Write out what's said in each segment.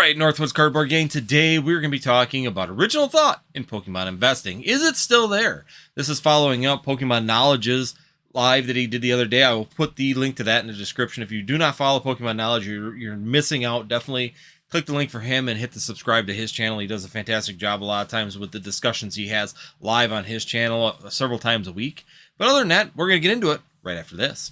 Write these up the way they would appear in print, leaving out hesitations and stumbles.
Alright, Northwoods Cardboard Gang, today we're going to be talking about original thought in Pokemon investing. Is it still there? This is following up Pokemon Knowledge's live that he did the other day. I will put the link to that in the description. If you do not follow Pokemon Knowledge, you're missing out. Definitely click the link for him and hit the subscribe to his channel. He does a fantastic job a lot of times with the discussions he has live on his channel several times a week. But other than that, we're going to get into it right after this.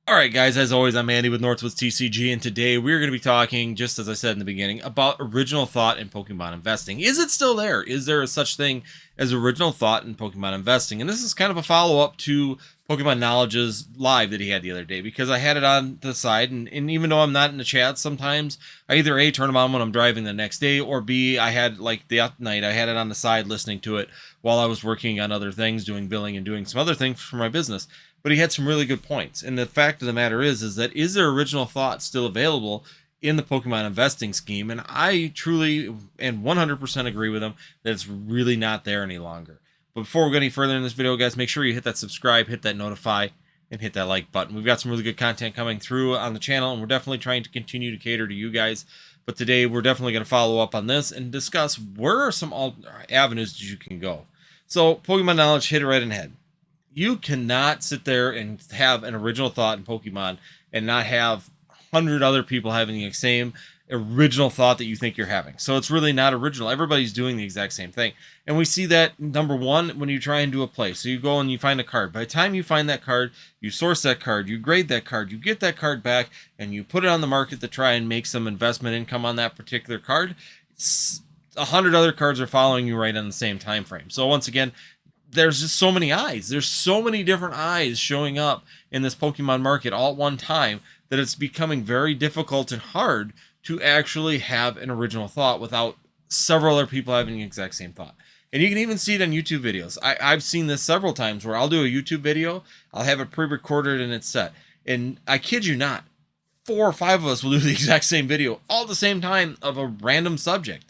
Alright guys, as always, I'm Andy with Northwoods TCG, and today we're going to be talking, just as I said in the beginning, about original thought in Pokemon investing. Is it still there? Is there a such thing as original thought in Pokemon investing? And this is kind of a follow-up to Pokemon Knowledge's live that he had the other day, because I had it on the side, and even though I'm not in the chat, sometimes I either A, turn them on when I'm driving the next day, or B, I had, like the other night, I had it on the side listening to it while I was working on other things, doing billing and doing some other things for my business. But he had some really good points. And the fact of the matter is that is there original thought still available in the Pokemon investing scheme? And I truly and 100% agree with him that it's really not there any longer. But before we go any further in this video, guys, make sure you hit that subscribe, hit that notify, and hit that like button. We've got some really good content coming through on the channel, and we're definitely trying to continue to cater to you guys. But today, we're definitely going to follow up on this and discuss where are some avenues that you can go. So, Pokemon Knowledge hit it right in the head. You cannot sit there and have an original thought in Pokemon and not have 100 other people having the same original thought that you think you're having. So it's really not original. Everybody's doing the exact same thing. And we see that, number one, when you try and do a play. So you go and you find a card. By the time you find that card, you source that card, you grade that card, you get that card back, and you put it on the market to try and make some investment income on that particular card. 100 other cards are following you right on the same time frame. So once again, there's just so many eyes. There's so many different eyes showing up in this Pokemon market all at one time that it's becoming very difficult and hard to actually have an original thought without several other people having the exact same thought. And you can even see it on YouTube videos. I've seen this several times where I'll do a YouTube video, I'll have it pre-recorded and it's set. And I kid you not, 4 or 5 of us will do the exact same video all at the same time of a random subject.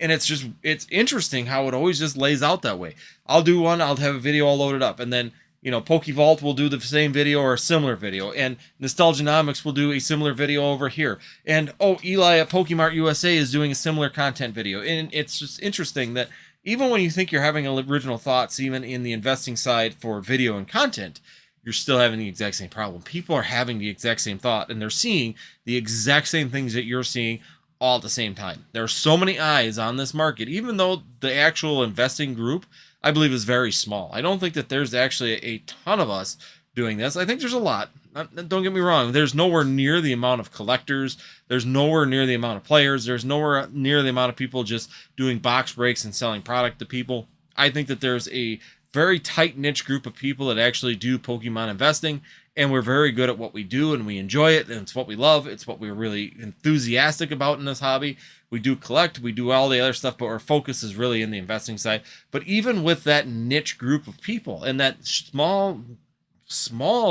And it's interesting how it always just lays out that way. I'll do one, I'll have a video all loaded up, and then, you know, PokeVault will do the same video or a similar video, and Nostalgianomics will do a similar video over here. And, oh, Eli at Pokemart USA is doing a similar content video. And it's just interesting that even when you think you're having original thoughts, even in the investing side for video and content, you're still having the exact same problem. People are having the exact same thought, and they're seeing the exact same things that you're seeing all at the same time. There are so many eyes on this market, even though the actual investing group, I believe, is very small. I don't think that there's actually a ton of us doing this. I think there's a lot. Don't get me wrong. There's nowhere near the amount of collectors. There's nowhere near the amount of players. There's nowhere near the amount of people just doing box breaks and selling product to people. I think that there's a very tight niche group of people that actually do Pokemon investing, and we're very good at what we do, and we enjoy it, and it's what we love. It's what we're really enthusiastic about in this hobby. We do collect, we do all the other stuff, but our focus is really in the investing side. But even with that niche group of people and that small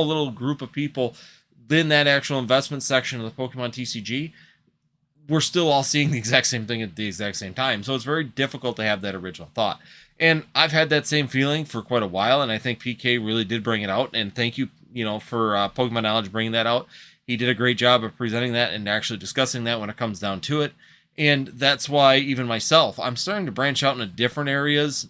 little group of people in that actual investment section of the Pokemon TCG, we're still all seeing the exact same thing at the exact same time. So it's very difficult to have that original thought. And I've had that same feeling for quite a while, and I think PK really did bring it out. And thank you, for Pokemon Knowledge bringing that out. He did a great job of presenting that and actually discussing that when it comes down to it. And that's why even myself, I'm starting to branch out into different areas,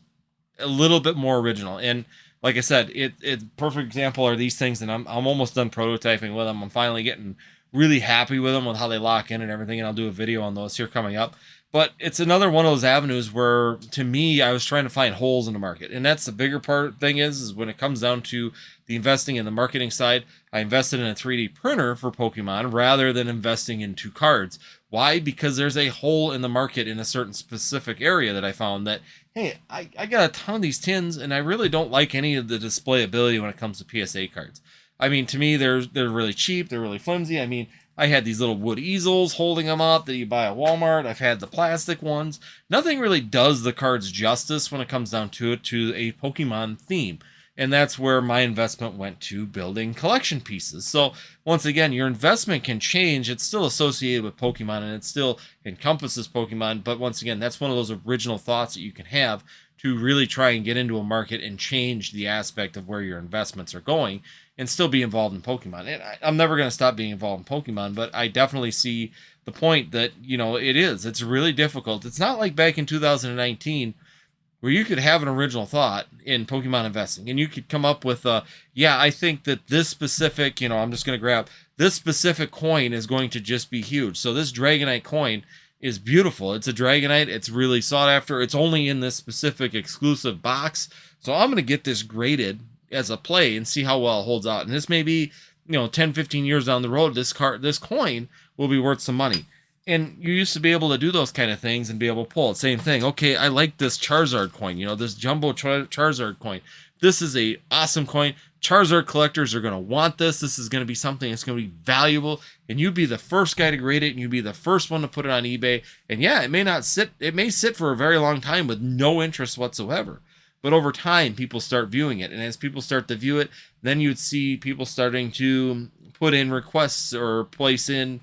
a little bit more original. And like I said, it's perfect example are these things, and I'm almost done prototyping with them. I'm finally getting really happy with them, with how they lock in and everything, and I'll do a video on those here coming up. But it's another one of those avenues where, to me, I was trying to find holes in the market. And that's the bigger thing is when it comes down to the investing and the marketing side, I invested in a 3D printer for Pokemon rather than investing in 2 cards. Why? Because there's a hole in the market in a certain specific area that I found that, hey, I got a ton of these tins, and I really don't like any of the display ability when it comes to PSA cards. I mean, to me, they're really cheap. They're really flimsy. I mean, I had these little wood easels holding them up that you buy at Walmart. I've had the plastic ones. Nothing really does the cards justice when it comes down to it, to a Pokemon theme. And that's where my investment went to building collection pieces. So once again, your investment can change. It's still associated with Pokemon and it still encompasses Pokemon. But once again, that's one of those original thoughts that you can have to really try and get into a market and change the aspect of where your investments are going and still be involved in Pokemon. And I'm never going to stop being involved in Pokemon, but I definitely see the point that, it's really difficult. It's not like back in 2019 where you could have an original thought in Pokemon investing and you could come up with I think that this specific, I'm just going to grab this specific coin is going to just be huge. So this Dragonite coin is beautiful. It's a Dragonite. It's really sought after. It's only in this specific exclusive box. So I'm going to get this graded as a play and see how well it holds out. And this may be, 10, 15 years down the road, this coin will be worth some money. And you used to be able to do those kind of things and be able to pull it. Same thing. Okay, I like this Charizard coin, this jumbo Charizard coin. This is a awesome coin. Charizard collectors are going to want this. This is going to be something that's going to be valuable. And you'd be the first guy to grade it, and you'd be the first one to put it on eBay. And yeah, it may sit for a very long time with no interest whatsoever. But over time, people start viewing it. And as people start to view it, then you'd see people starting to put in requests or place in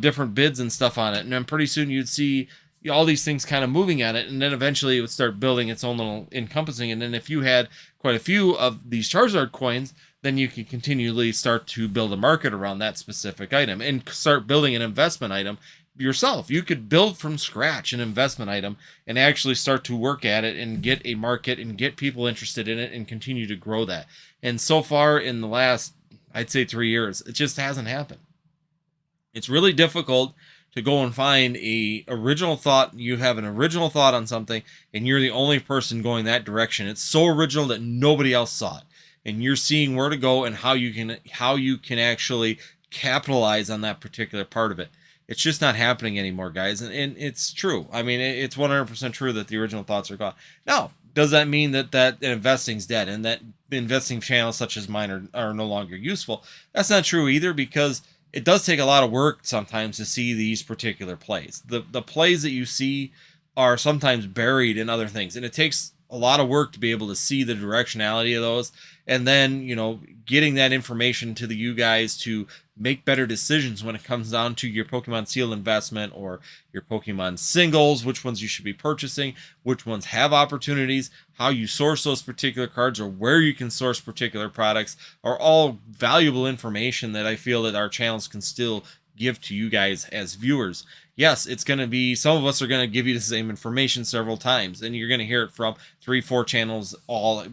different bids and stuff on it. And then pretty soon you'd see all these things kind of moving at it. And then eventually it would start building its own little encompassing. And then if you had quite a few of these Charizard coins, then you can continually start to build a market around that specific item and start building an investment item yourself. You could build from scratch an investment item and actually start to work at it and get a market and get people interested in it and continue to grow that. And so far in the last, I'd say 3 years, it just hasn't happened. It's really difficult to go and find a original thought. You have an original thought on something and you're the only person going that direction. It's so original that nobody else saw it. And you're seeing where to go and how you can actually capitalize on that particular part of it. It's just not happening anymore, guys. And it's true. I mean, it's 100% true that the original thoughts are gone. Now, does that mean that investing's dead and that investing channels such as mine are no longer useful? That's not true either, because it does take a lot of work sometimes to see these particular plays. The plays that you see are sometimes buried in other things, and it takes a lot of work to be able to see the directionality of those, and then getting that information to you guys to make better decisions when it comes down to your Pokemon Seal investment or your Pokemon singles, which ones you should be purchasing, which ones have opportunities, how you source those particular cards, or where you can source particular products, are all valuable information that I feel that our channels can still give to you guys as viewers. Yes, it's going to be, some of us are going to give you the same information several times, and you're going to hear it from 3-4 channels all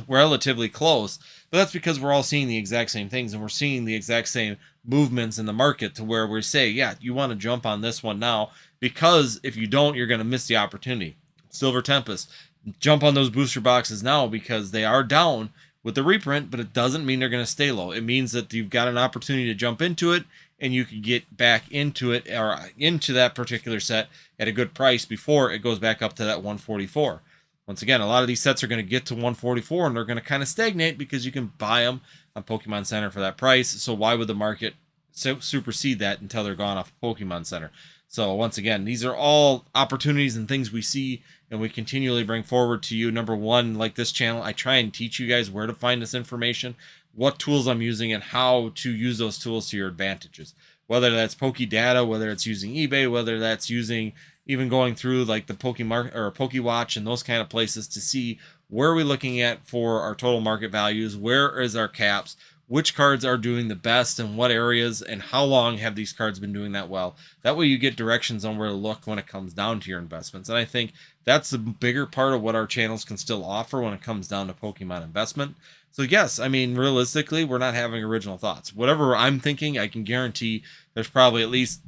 relatively close, but that's because we're all seeing the exact same things, and we're seeing the exact same movements in the market to where we say, yeah, you want to jump on this one now, because if you don't, you're going to miss the opportunity. Silver Tempest, jump on those booster boxes now because they are down with the reprint, but it doesn't mean they're going to stay low. It means that you've got an opportunity to jump into it, and you can get back into it or into that particular set at a good price before it goes back up to that 144. Once again, a lot of these sets are going to get to 144 and they're going to kind of stagnate because you can buy them on Pokemon Center for that price. So why would the market supersede that until they're gone off Pokemon Center? So once again, these are all opportunities and things we see and we continually bring forward to you. Number one, like this channel, I try and teach you guys where to find this information, what tools I'm using, and how to use those tools to your advantages. Whether that's Pokedata, whether it's using eBay, whether that's using even going through like the Pokemon or PokeWatch and those kind of places to see where are we looking at for our total market values, where is our caps, which cards are doing the best in what areas, and how long have these cards been doing that well. That way you get directions on where to look when it comes down to your investments. And I think that's the bigger part of what our channels can still offer when it comes down to Pokemon investment. So yes, I mean, realistically, we're not having original thoughts. Whatever I'm thinking, I can guarantee there's probably at least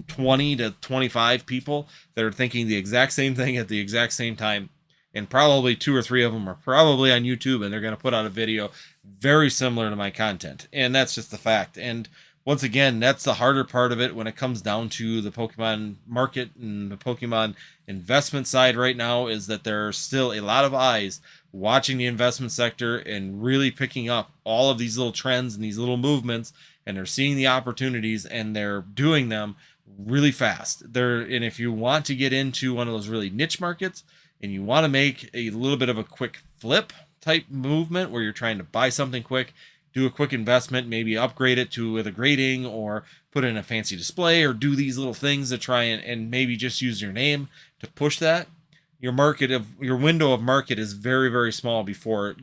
20 to 25 people that are thinking the exact same thing at the exact same time. And probably 2 or 3 of them are probably on YouTube, and they're going to put out a video very similar to my content. And that's just the fact. And once again, that's the harder part of it when it comes down to the Pokemon market and the Pokemon investment side right now, is that there are still a lot of eyes watching the investment sector and really picking up all of these little trends and these little movements, and they're seeing the opportunities and they're doing them really fast. And if you want to get into one of those really niche markets and you want to make a little bit of a quick flip, type movement where you're trying to buy something quick, do a quick investment, maybe upgrade it to with a grading or put in a fancy display or do these little things to try and maybe just use your name to push that, your window of market is very, very small before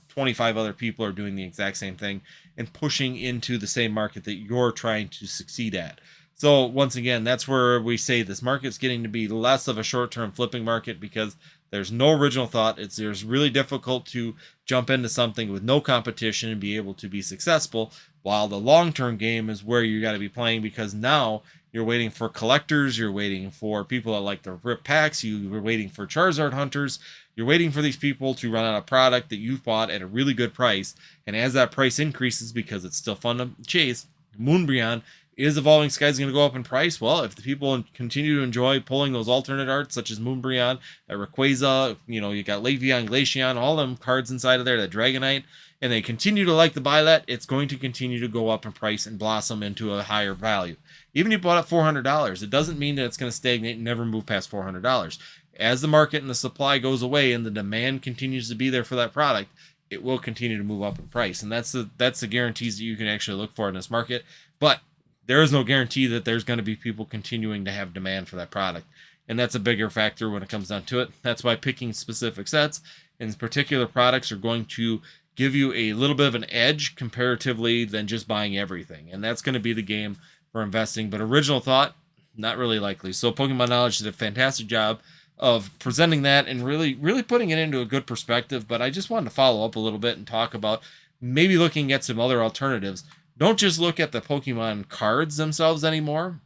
25 other people are doing the exact same thing and pushing into the same market that you're trying to succeed at. So once again, that's where we say this market's getting to be less of a short-term flipping market because there's no original thought. There's really difficult to jump into something with no competition and be able to be successful, while the long-term game is where you got to be playing, because now you're waiting for collectors, you're waiting for people that like the rip packs, you're waiting for Charizard hunters, you're waiting for these people to run out of product that you've bought at a really good price, and as that price increases, because it's still fun to chase, Moonbreon is Evolving Skies going to go up in price? Well, if the people continue to enjoy pulling those alternate arts, such as Moonbreon, Rayquaza, you got Leafeon, Glaceon, all them cards inside of there, that Dragonite, and they continue to like the Byleth, it's going to continue to go up in price and blossom into a higher value. Even if you bought it $400, it doesn't mean that it's going to stagnate and never move past $400. As the market and the supply goes away and the demand continues to be there for that product, it will continue to move up in price. And that's the guarantees that you can actually look for in this market. But there is no guarantee that there's going to be people continuing to have demand for that product. And that's a bigger factor when it comes down to it. That's why picking specific sets and particular products are going to give you a little bit of an edge comparatively than just buying everything. And that's going to be the game for investing. But original thought, not really likely. So Pokemon Knowledge did a fantastic job of presenting that and really putting it into a good perspective. But I just wanted to follow up a little bit and talk about maybe looking at some other alternatives. Don't just look at the Pokemon cards themselves anymore.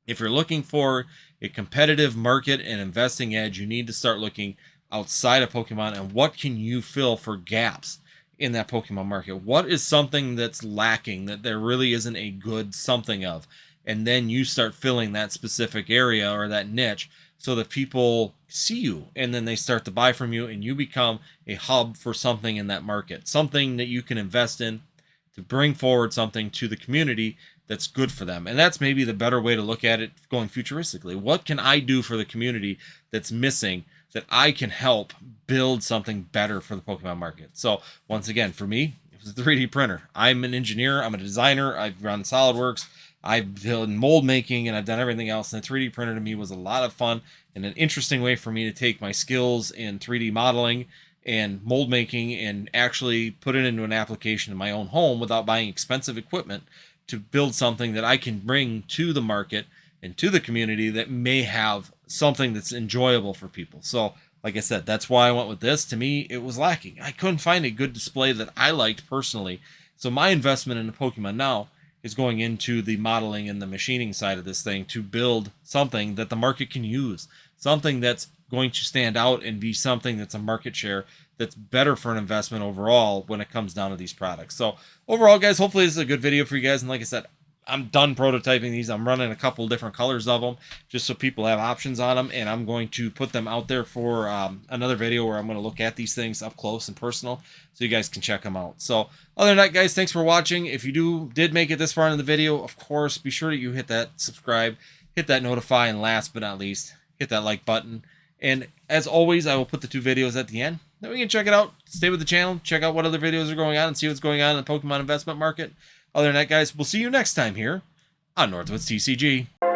If you're looking for a competitive market and investing edge, you need to start looking outside of Pokemon and what can you fill for gaps in that Pokemon market. What is something that's lacking that there really isn't a good something of? And then you start filling that specific area or that niche so that people see you and then they start to buy from you and you become a hub for something in that market, something that you can invest in to bring forward something to the community that's good for them. And that's maybe the better way to look at it going futuristically. What can I do for the community that's missing that I can help build something better for the Pokemon market? So once again, for me, it was a 3D printer. I'm an engineer. I'm a designer. I've run SolidWorks. I've done mold making and I've done everything else. And the 3D printer to me was a lot of fun and an interesting way for me to take my skills in 3D modeling and mold making and actually put it into an application in my own home without buying expensive equipment to build something that I can bring to the market and to the community that may have something that's enjoyable for people. So like I said, that's why I went with this. To me, it was lacking. I couldn't find a good display that I liked personally. So my investment in the Pokemon Now is going into the modeling and the machining side of this thing to build something that the market can use, something that's going to stand out and be something that's a market share that's better for an investment overall when it comes down to these products. So overall, guys, hopefully this is a good video for you guys. And like I said, I'm done prototyping these. I'm running a couple different colors of them just so people have options on them. And I'm going to put them out there for another video where I'm going to look at these things up close and personal so you guys can check them out. So other than that, guys, thanks for watching. If you did make it this far in the video, of course, be sure that you hit that subscribe, hit that notify, and last but not least, hit that like button. And as always, I will put the 2 videos at the end. Then we can check it out, stay with the channel, check out what other videos are going on, and see what's going on in the Pokemon investment market. Other than that, guys, we'll see you next time here on Northwoods TCG.